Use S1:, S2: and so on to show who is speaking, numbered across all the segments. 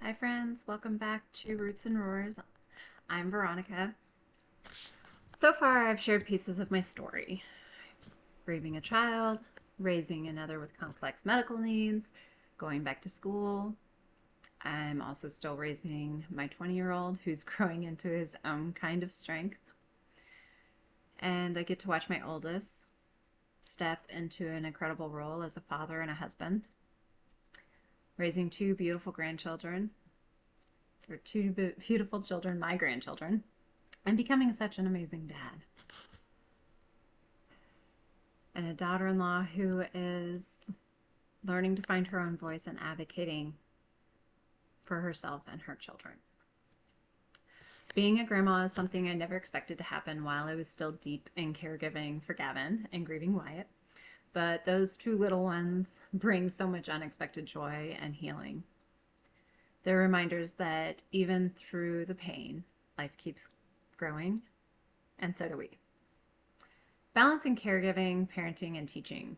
S1: Hi friends, welcome back to Roots and Roars. I'm Veronica. So far I've shared pieces of my story. Grieving a child, raising another with complex medical needs, going back to school. I'm also still raising my 20-year-old who's growing into his own kind of strength. And I get to watch my oldest step into an incredible role as a father and a husband. Raising two beautiful grandchildren, or two beautiful children, my grandchildren, and becoming such an amazing dad. And a daughter-in-law who is learning to find her own voice and advocating for herself and her children. Being a grandma is something I never expected to happen while I was still deep in caregiving for Gavin and grieving Wyatt. But those two little ones bring so much unexpected joy and healing. They're reminders that even through the pain, life keeps growing, and so do we. Balancing caregiving, parenting, and teaching.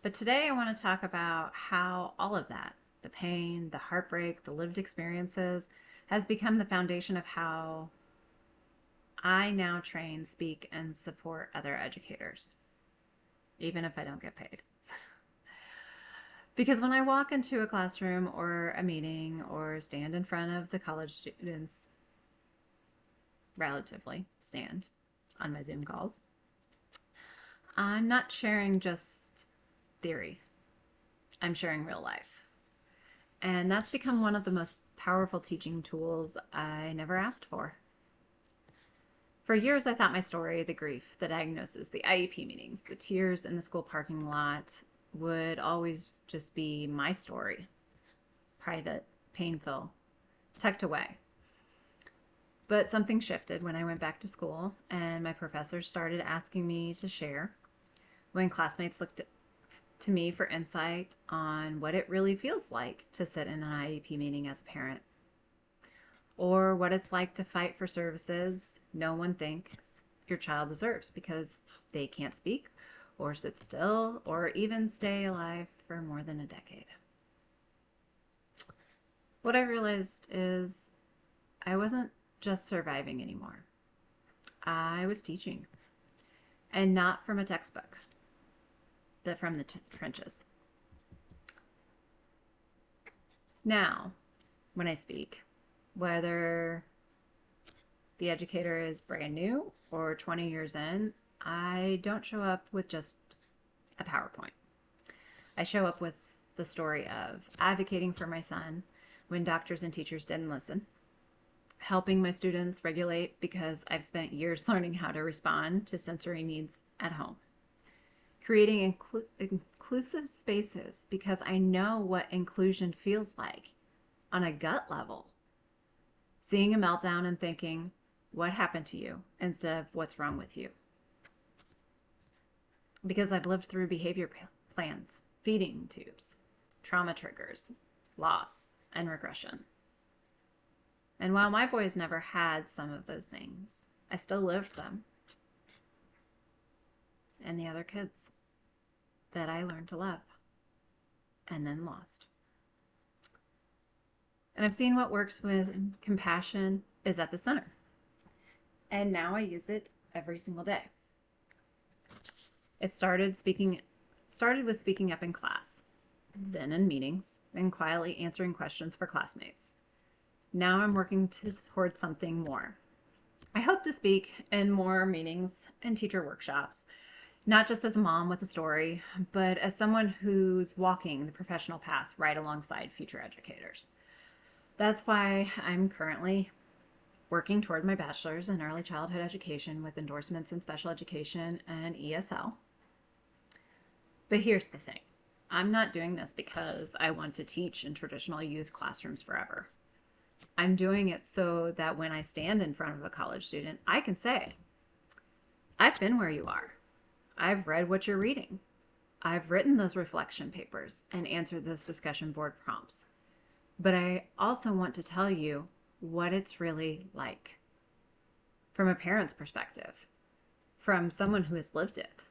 S1: But today I want to talk about how all of that, the pain, the heartbreak, the lived experiences, has become the foundation of how I now train, speak, and support other educators, even if I don't get paid. Because when I walk into a classroom or a meeting or stand in front of the college students, relatively stand on my Zoom calls, I'm not sharing just theory. I'm sharing real life. And that's become one of the most powerful teaching tools I never asked for. For years, I thought my story, the grief, the diagnosis, the IEP meetings, the tears in the school parking lot would always just be my story. Private, painful, tucked away. But something shifted when I went back to school and my professors started asking me to share. When classmates looked to me for insight on what it really feels like to sit in an IEP meeting as a parent, or what it's like to fight for services no one thinks your child deserves because they can't speak or sit still or even stay alive for more than a decade. What I realized is I wasn't just surviving anymore. I was teaching, and not from a textbook, but from the trenches. Now, when I speak, whether the educator is brand new or 20 years in, I don't show up with just a PowerPoint. I show up with the story of advocating for my son when doctors and teachers didn't listen, helping my students regulate because I've spent years learning how to respond to sensory needs at home, creating inclusive spaces because I know what inclusion feels like on a gut level, seeing a meltdown and thinking, what happened to you instead of what's wrong with you? Because I've lived through behavior plans, feeding tubes, trauma triggers, loss, and regression. And while my boys never had some of those things, I still lived them. And the other kids that I learned to love and then lost. And I've seen what works with compassion is at the center. And now I use it every single day. It started with speaking up in class, then in meetings, then quietly answering questions for classmates. Now I'm working towards something more. I hope to speak in more meetings and teacher workshops, not just as a mom with a story, but as someone who's walking the professional path right alongside future educators. That's why I'm currently working toward my bachelor's in early childhood education with endorsements in special education and ESL. But here's the thing. I'm not doing this because I want to teach in traditional youth classrooms forever. I'm doing it so that when I stand in front of a college student, I can say, I've been where you are. I've read what you're reading. I've written those reflection papers and answered those discussion board prompts. But I also want to tell you what it's really like from a parent's perspective, from someone who has lived it,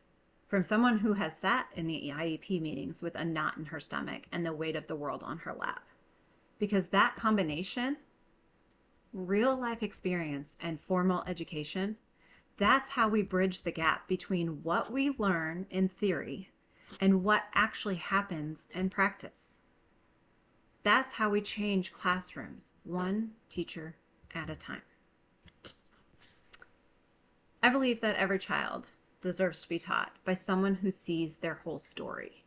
S1: from someone who has sat in the IEP meetings with a knot in her stomach and the weight of the world on her lap. because that combination, real life experience and formal education, that's how we bridge the gap between what we learn in theory and what actually happens in practice. That's how we change classrooms, one teacher at a time. I believe that every child deserves to be taught by someone who sees their whole story.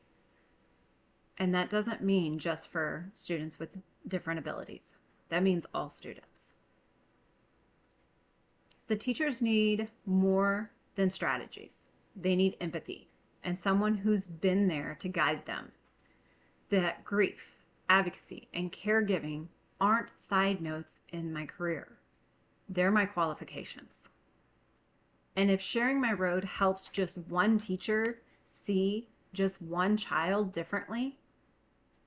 S1: And that doesn't mean just for students with different abilities. That means all students. The teachers need more than strategies. They need empathy and someone who's been there to guide them. That grief, advocacy, and caregiving aren't side notes in my career. They're my qualifications. And if sharing my road helps just one teacher see just one child differently,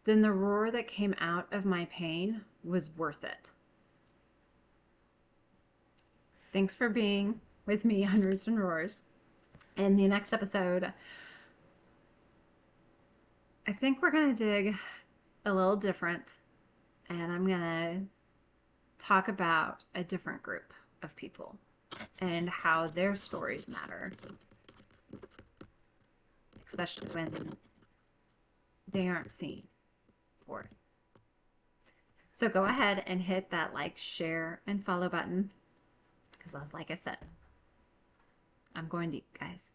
S1: then the roar that came out of my pain was worth it. Thanks for being with me on Roots and Roars. In the next episode, I think we're going to dig a little different, and I'm going to talk about a different group of people and how their stories matter, especially when they aren't seen for it. So go ahead and hit that like, share, and follow button, because like I said, I'm going deep, guys.